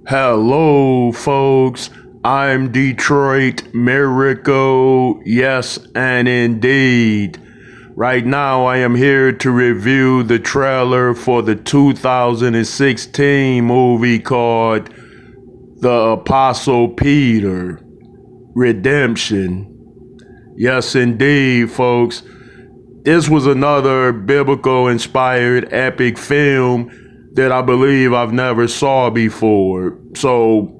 Hello, folks. I'm Detroit Miracle. Yes, and indeed. Right now, I am here to review the trailer for the 2016 movie called The Apostle Peter Redemption. Yes, indeed, folks. This was another biblical inspired epic film that I believe I've never saw before. So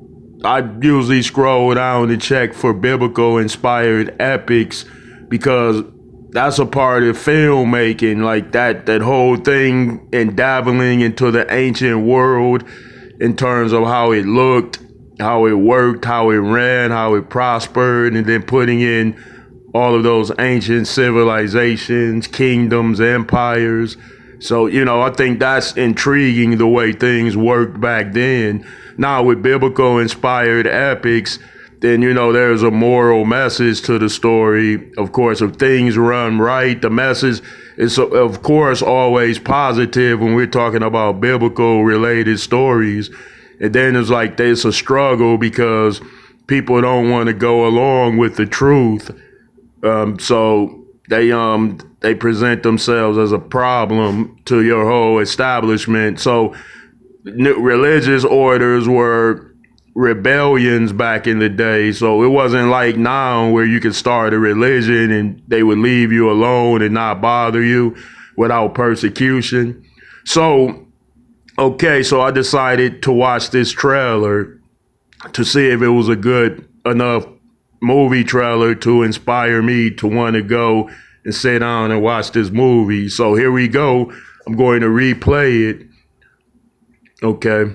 I usually scroll down and check for biblical inspired epics because that's a part of filmmaking, like that whole thing and dabbling into the ancient world in terms of how it looked, how it worked, how it ran, how it prospered, and then putting in all of those ancient civilizations, kingdoms, empires. So, I think that's intriguing the way things worked back then. Now, with biblical inspired epics, then, there's a moral message to the story. Of course, if things run right, the message is, of course, always positive when we're talking about biblical related stories. And then it's like there's a struggle because people don't want to go along with the truth. So they present themselves as a problem to your whole establishment. So religious orders were rebellions back in the day. So it wasn't like now where you could start a religion and they would leave you alone and not bother you without persecution. So, okay, so I decided to watch this trailer to see if it was a good enough movie trailer to inspire me to want to go and sit down and watch this movie. So here we go. I'm going to replay it. Okay.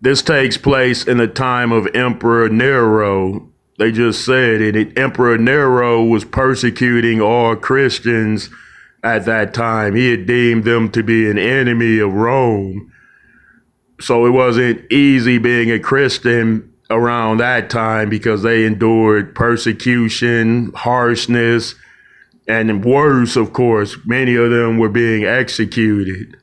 This takes place in the time of Emperor Nero. They just said it. Emperor Nero was persecuting all Christians at that time. He had deemed them to be an enemy of Rome. So it wasn't easy being a Christian around that time because they endured persecution, harshness, and worse, of course, many of them were being executed.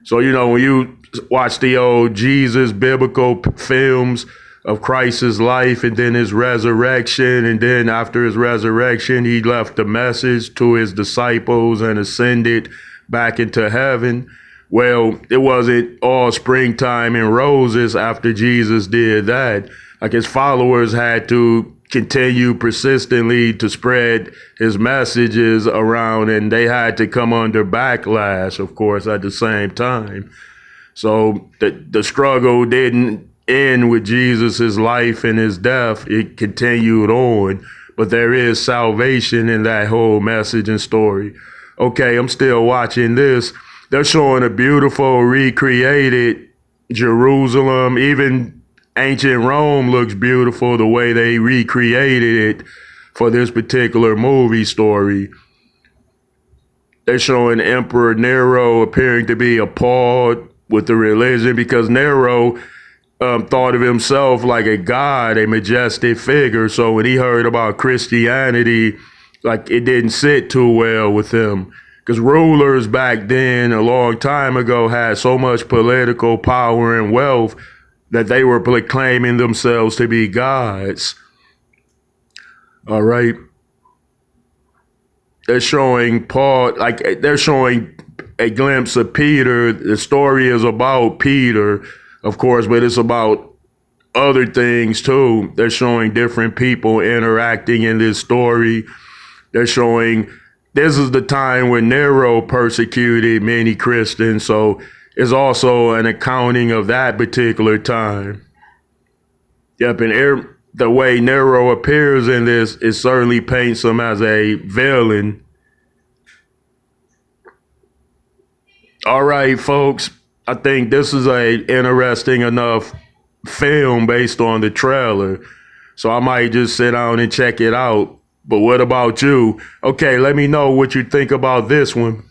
So, when you watch the old Jesus biblical films of Christ's life and then his resurrection, and then after his resurrection, he left a message to his disciples and ascended back into heaven. Well, it wasn't all springtime and roses after Jesus did that. Like his followers had to continue persistently to spread his messages around, and they had to come under backlash, of course, at the same time. So the struggle didn't end with Jesus's life and his death. It continued on, but there is salvation in that whole message and story. Okay, I'm still watching this. They're showing a beautiful recreated Jerusalem. Even ancient Rome looks beautiful the way they recreated it for this particular movie story. They're showing Emperor Nero appearing to be appalled with the religion because Nero thought of himself like a god, a majestic figure. So when he heard about Christianity, like it didn't sit too well with him. Because rulers back then, a long time ago, had so much political power and wealth that they were proclaiming themselves to be gods. All right. They're showing Paul, like they're showing a glimpse of Peter. The story is about Peter, of course, but it's about other things too. They're showing different people interacting in this story. They're showing this is the time when Nero persecuted many Christians, so it's also an accounting of that particular time. Yep, and the way Nero appears in this, it certainly paints him as a villain. All right, folks, I think this is a interesting enough film based on the trailer, so I might just sit down and check it out. But what about you? Okay, let me know what you think about this one.